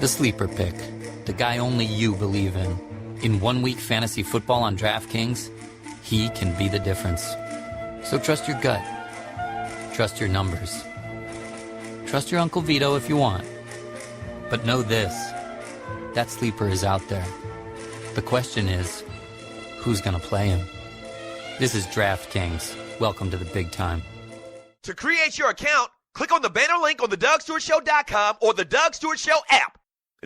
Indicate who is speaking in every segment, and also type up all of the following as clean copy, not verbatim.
Speaker 1: The sleeper pick, the guy only you believe in. In 1 week fantasy football on DraftKings, he can be the difference. So trust your gut. Trust your numbers. Trust your Uncle Vito if you want. But know this, that sleeper is out there. The question is, who's going to play him? This is DraftKings. Welcome to the big time.
Speaker 2: To create your account, click on the banner link on thedougstewartshow.com or the Doug Stewart Show app.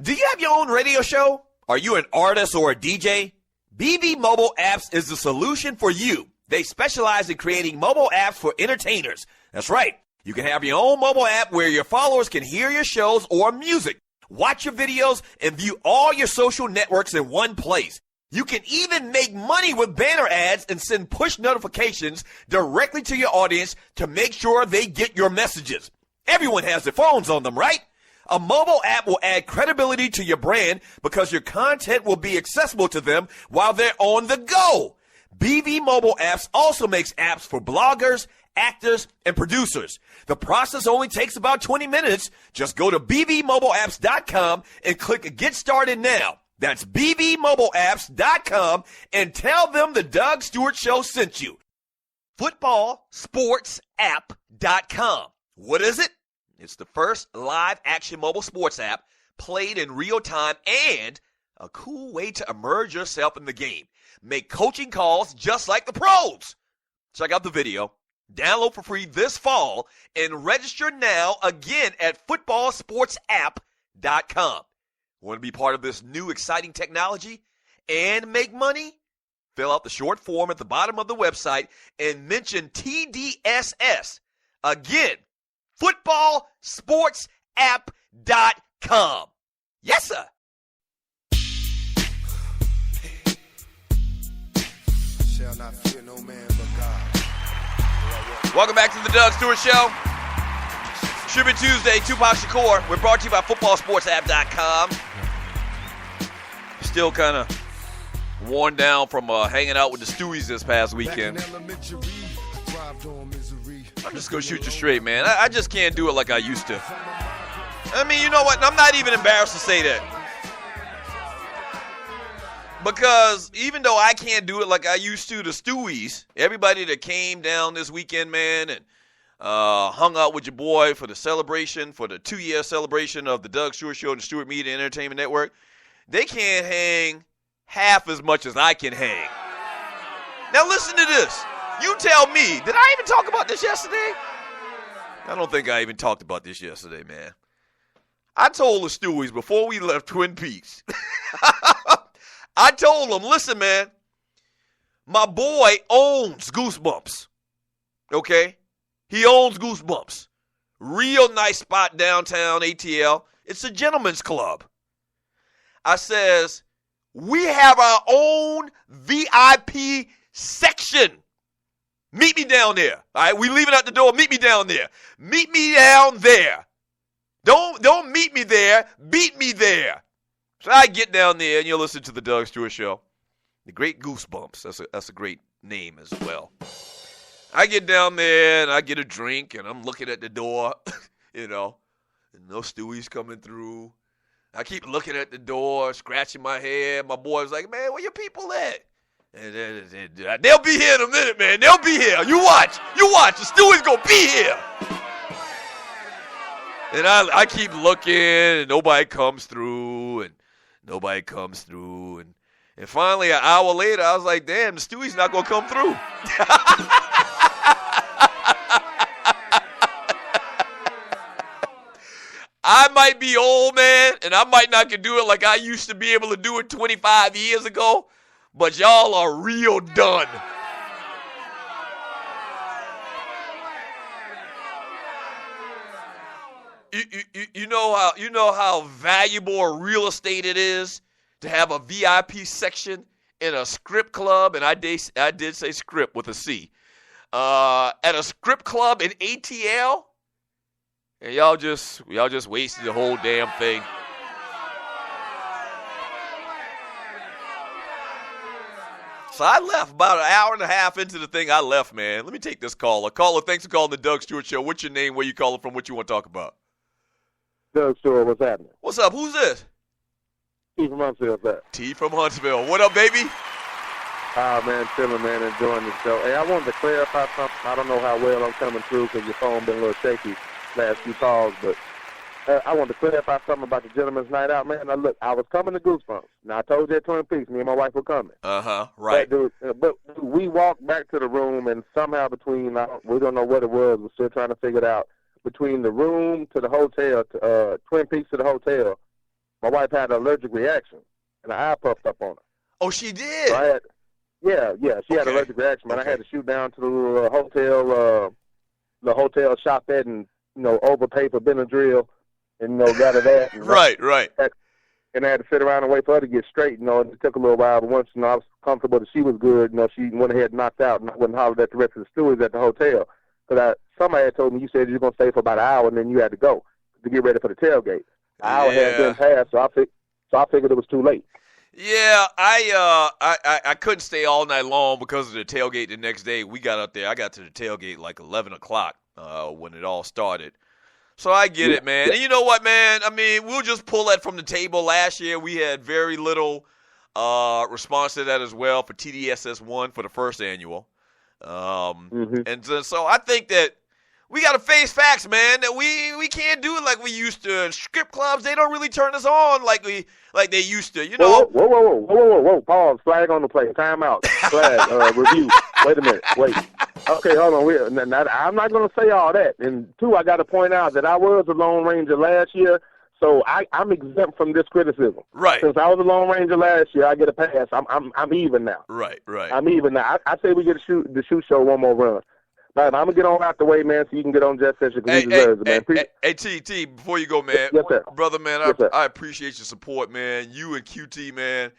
Speaker 2: Do you have your own radio show? Are you an artist or a DJ? BB Mobile Apps is the solution for you. They specialize in creating mobile apps for entertainers. That's right. You can have your own mobile app where your followers can hear your shows or music, watch your videos, and view all your social networks in one place. You can even make money with banner ads and send push notifications directly to your audience to make sure they get your messages. Everyone has their phones on them, right? A mobile app will add credibility to your brand because your content will be accessible to them while they're on the go. BV Mobile Apps also makes apps for bloggers, actors, and producers. The process only takes about 20 minutes. Just go to bvmobileapps.com and click Get Started Now. That's bvmobileapps.com and tell them the Doug Stewart Show sent you. Footballsportsapp.com. What is it? It's the first live action mobile sports app played in real time and a cool way to immerse yourself in the game. Make coaching calls just like the pros. Check out the video. Download for free this fall and register now again at footballsportsapp.com. Want to be part of this new exciting technology and make money? Fill out the short form at the bottom of the website and mention TDSS. Again, footballsportsapp.com. Yes, sir.
Speaker 3: Shall not fear no man but God.
Speaker 2: Welcome back to the Doug Stewart Show. Tribute Tuesday, Tupac Shakur. We're brought to you by footballsportsapp.com. Still kind of worn down from hanging out with the Stewies this past weekend. I'm just going to shoot you straight, man. I just can't do it like I used to. I mean, you know what? I'm not even embarrassed to say that. Because even though I can't do it like I used to, the Stewies, everybody that came down this weekend, man, and hung out with your boy for the celebration, for the 2-year celebration of the Doug Stewart Show and the Stewart Media and Entertainment Network, they can't hang half as much as I can hang. Now listen to this. You tell me, did I even talk about this yesterday? I don't think I even talked about this yesterday, man. I told the Stewies before we left Twin Peaks, I told them, listen, man, my boy owns Goosebumps, okay? He owns Goosebumps. Real nice spot downtown ATL. It's a gentleman's club. I says, we have our own VIP section. Meet me down there. All right, we leaving out the door. Meet me down there. Meet me down there. Don't meet me there. Beat me there. So I get down there and you'll listen to the Doug Stewart Show. The Great Goosebumps. That's a great name as well. I get down there and I get a drink and I'm looking at the door, you know, and no Stewie's coming through. I keep looking at the door, scratching my head. My boy's like, man, where your people at? And they'll be here in a minute, man. They'll be here. You watch. The Stewie's going to be here. And I keep looking and nobody comes through and nobody comes through. And finally, an hour later, I was like, damn, the Stewie's not going to come through. I might be old, man, and I might not can do it like I used to be able to do it 25 years ago, but y'all are real done. You know how valuable real estate it is to have a VIP section in a strip club, and I did say strip with a C, at a strip club in ATL. And y'all just wasted the whole damn thing. So I left about an hour and a half into the thing. I left, man. Let me take this caller. Caller, thanks for calling the Doug Stewart Show. What's your name? Where you calling from? What you want to talk about?
Speaker 4: Doug Stewart. What's happening?
Speaker 2: What's up? Who's this?
Speaker 4: T from Huntsville, sir.
Speaker 2: T from Huntsville. What up, baby?
Speaker 4: Man, chilling, man, enjoying the show. Hey, I wanted to clarify something. I don't know how well I'm coming through because your phone been a little shaky last few calls, but I wanted to clarify something about the Gentleman's Night Out, man. Now, look, I was coming to Goosebumps. Now, I told you at Twin Peaks, me and my wife were coming.
Speaker 2: Right.
Speaker 4: But we walked back to the room, and somehow between, we don't know what it was, we're still trying to figure it out, between the room to the hotel, Twin Peaks to the hotel, my wife had an allergic reaction, and her eye puffed up on her.
Speaker 2: Oh, she did?
Speaker 4: So she had an allergic reaction, man. I had to shoot down to the hotel, shop that, and, overpay for Benadryl, and, got her that. And,
Speaker 2: right.
Speaker 4: And I had to sit around and wait for her to get straight, and it took a little while, but once, I was comfortable that she was good, she went ahead and knocked out, and I wouldn't holler at the rest of the stewards at the hotel. Because somebody had told me, you said you were going to stay for about an hour, and then you had to go to get ready for the tailgate. An hour had been passed, so I figured it was too late.
Speaker 2: Yeah, I couldn't stay all night long because of the tailgate the next day. We got up there. I got to the tailgate like 11 o'clock when it all started. So I get it, man. And you know what, man? I mean, we'll just pull that from the table. Last year we had very little response to that as well for TDSS1 for the first annual. And so I think that we got to face facts, man, that we can't do it like we used to. And strip clubs, they don't really turn us on like they used to,
Speaker 4: Whoa. Pause. Flag on the play. Time out. Flag. Review. Wait a minute. Wait. Okay, hold on. I'm not going to say all that. And, two, I got to point out that I was a Lone Ranger last year, so I'm exempt from this criticism.
Speaker 2: Right.
Speaker 4: Since I was a Lone Ranger last year, I get a pass. I'm even now.
Speaker 2: Right.
Speaker 4: I'm even now. I say we get the shoe show one more run. But I'm going to get on out the way, man, so you can get on Jeff Fisher because he deserves it, man.
Speaker 2: Hey, T, before you go, man.
Speaker 4: Yes, sir.
Speaker 2: Brother, man,
Speaker 4: Yes, sir.
Speaker 2: I appreciate your support, man. You and QT, man.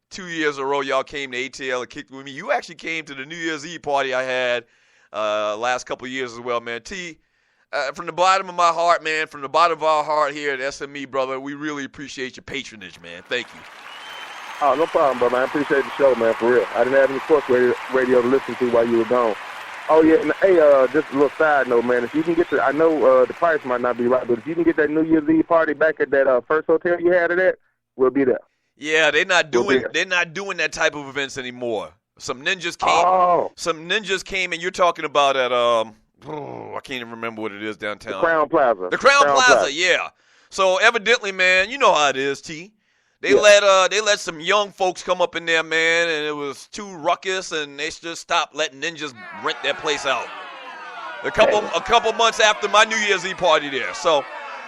Speaker 2: 2 years in a row, y'all came to ATL and kicked with me. You actually came to the New Year's Eve party I had last couple of years as well, man. T, from the bottom of my heart, man, from the bottom of our heart here at SME, brother, we really appreciate your patronage, man. Thank you.
Speaker 4: Oh, no problem, brother. I appreciate the show, man, for real. I didn't have any sports radio to listen to while you were gone. Oh, yeah, and, hey, just a little side note, man. If you can get I know the price might not be right, but if you can get that New Year's Eve party back at that first hotel you had it at, we'll be there.
Speaker 2: Yeah, they're not doing that type of events anymore. Some ninjas came, and you're talking about at I can't even remember what it is downtown.
Speaker 4: The Crown Plaza.
Speaker 2: The Crown Plaza, yeah. So evidently, man, you know how it is, T. They let some young folks come up in there, man, and it was too ruckus, and they just stopped letting ninjas rent their place out. A couple months after my New Year's Eve party there. So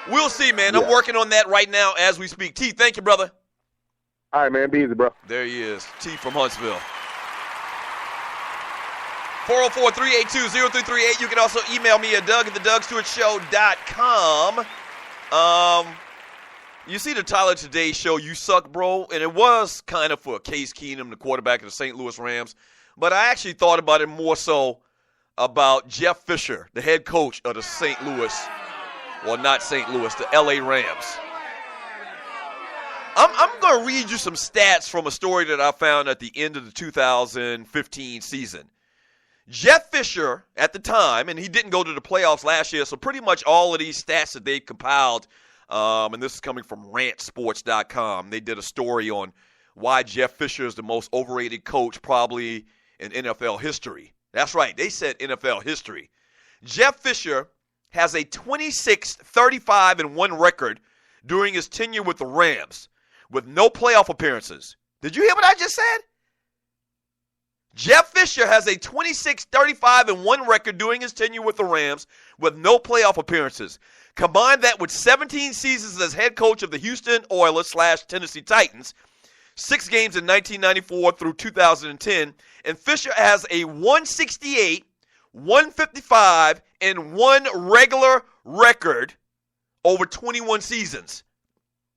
Speaker 2: we'll see, man. I'm working on that right now as we speak. T, thank you, brother.
Speaker 4: All right, man. Be easy, bro.
Speaker 2: There he is. T from Huntsville. 404-382-0338. You can also email me at doug@thedugstewartshow.com. You see the Tyler Today show, You Suck, Bro? And it was kind of for Case Keenum, the quarterback of the St. Louis Rams. But I actually thought about it more so about Jeff Fisher, the head coach of the St. Louis, well, not St. Louis, the L.A. Rams. I'm going to read you some stats from a story that I found at the end of the 2015 season. Jeff Fisher, at the time, and he didn't go to the playoffs last year, so pretty much all of these stats that they compiled, and this is coming from rantsports.com. They did a story on why Jeff Fisher is the most overrated coach probably in NFL history. That's right. They said NFL history. Jeff Fisher has a 26-35-1 record during his tenure with the Rams with no playoff appearances. Did you hear what I just said? Jeff Fisher has a 26-35-1 record during his tenure with the Rams with no playoff appearances. Combine that with 17 seasons as head coach of the Houston Oilers / Tennessee Titans, 6 games in 1994 through 2010, and Fisher has a 168, 155, and 1 regular record over 21 seasons.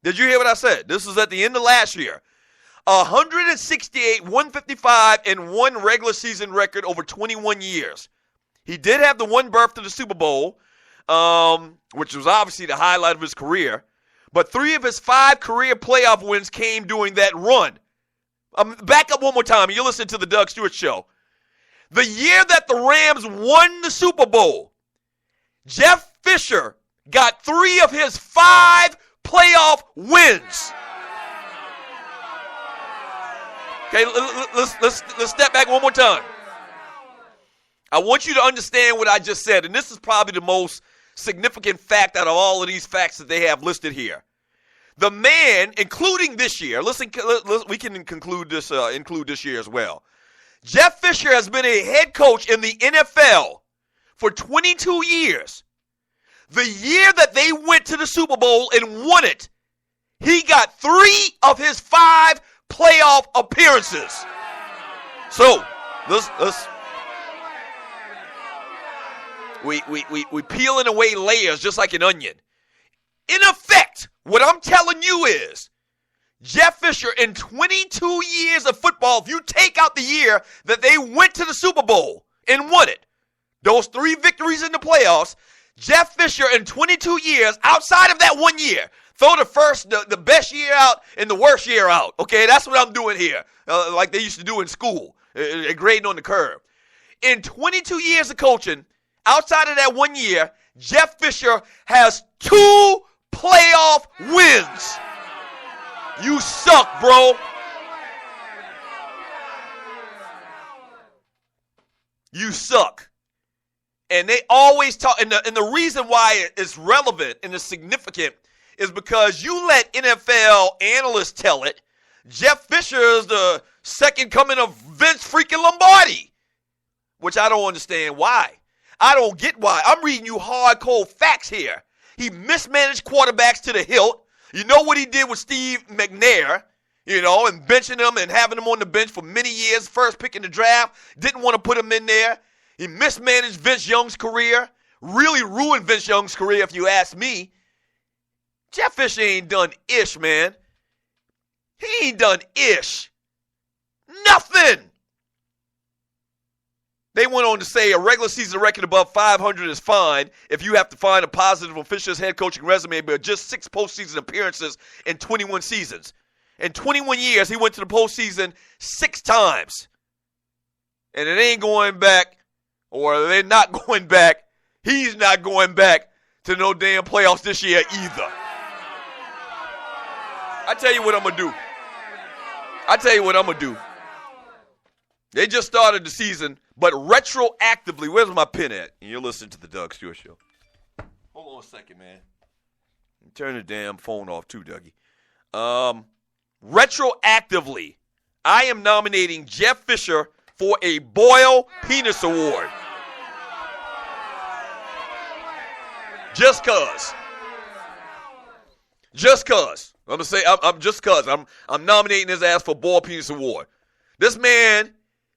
Speaker 2: Did you hear what I said? This was at the end of last year. 168, 155, and 1 regular season record over 21 years. He did have the 1 berth to the Super Bowl, which was obviously the highlight of his career. But 3 of his 5 career playoff wins came during that run. Back up one more time. You listen to the Doug Stewart Show. The year that the Rams won the Super Bowl, Jeff Fisher got 3 of his 5 playoff wins. Okay, let's step back one more time. I want you to understand what I just said, and this is probably the most significant fact out of all of these facts that they have listed here. The man, including this year, listen, we can include this year as well. Jeff Fisher has been a head coach in the NFL for 22 years. The year that they went to the Super Bowl and won it, he got 3 of his 5 playoff appearances. So, we peeling away layers just like an onion. In effect, what I'm telling you is, Jeff Fisher, in 22 years of football, if you take out the year that they went to the Super Bowl and won it, those 3 victories in the playoffs, Jeff Fisher in 22 years, outside of that 1 year, throw the best year out and the worst year out. Okay, that's what I'm doing here, like they used to do in school, grading on the curve. In 22 years of coaching, outside of that 1 year, Jeff Fisher has 2 playoff wins. You suck, bro. You suck. And they always talk, and the reason why it's relevant and it's significant is because you let NFL analysts tell it, Jeff Fisher is the second coming of Vince freaking Lombardi, which I don't understand why. I don't get why. I'm reading you hardcore facts here. He mismanaged quarterbacks to the hilt. You know what he did with Steve McNair, and benching him and having him on the bench for many years, first pick in the draft, didn't want to put him in there. He mismanaged Vince Young's career, really ruined Vince Young's career if you ask me. Jeff Fisher ain't done ish, man. He ain't done ish. Nothing. They went on to say a regular season record above 500 is fine if you have to find a positive on Fisher's head coaching resume, but just 6 postseason appearances in 21 seasons. In 21 years, he went to the postseason 6 times. And it ain't going back, or they're not going back. He's not going back to no damn playoffs this year either. I tell you what I'm going to do. They just started the season, but retroactively, where's my pen at? And you're listening to the Doug Stewart Show. Hold on a second, man. Turn the damn phone off too, Dougie. Retroactively, I am nominating Jeff Fisher for a Boyle Penis Award. Just cause. I'm gonna say I'm just cause. I'm nominating his ass for Boyle Penis Award. This man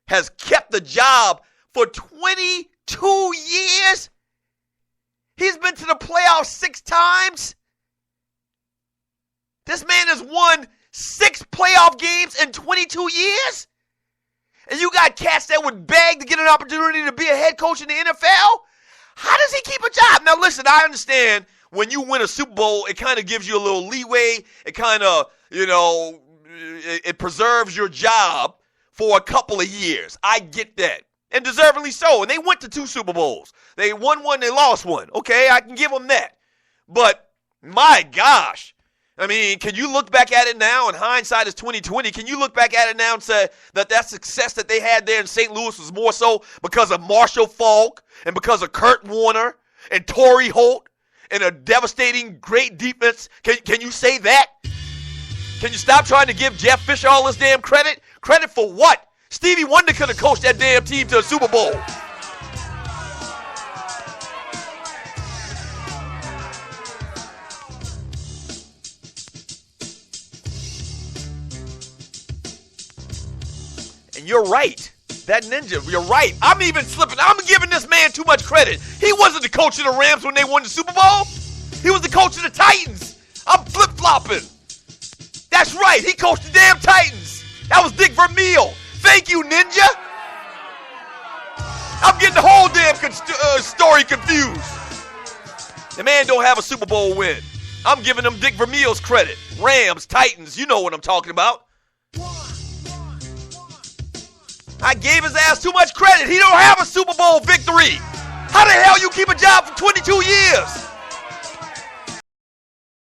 Speaker 2: has kept the job for 22 years. He's been to the playoffs 6 times. This man has won 6 playoff games in 22 years. And you got cats that would beg to get an opportunity to be a head coach in the NFL? How does he keep a job? Now, listen, I understand when you win a Super Bowl, it kind of gives you a little leeway. It kind of, it preserves your job for a couple of years. I get that. And deservedly so. And they went to 2 Super Bowls. They won one, they lost one. Okay, I can give them that. But, my gosh. I mean, can you look back at it now, and hindsight is 2020, can you look back at it now and say that success that they had there in St. Louis was more so because of Marshall Faulk and because of Kurt Warner and Torrey Holt and a devastating great defense? Can you say that? Can you stop trying to give Jeff Fisher all this damn credit? Credit for what? Stevie Wonder could have coached that damn team to a Super Bowl. And you're right. That ninja, you're right. I'm even slipping. I'm giving this man too much credit. He wasn't the coach of the Rams when they won the Super Bowl. He was the coach of the Titans. I'm flip-flopping. That's right. He coached the damn Titans. That was Dick Vermeil. Thank you, Ninja. I'm getting the whole damn story confused. The man don't have a Super Bowl win. I'm giving him Dick Vermeil's credit. Rams, Titans, you know what I'm talking about. I gave his ass too much credit. He don't have a Super Bowl victory. How the hell you keep a job for 22 years?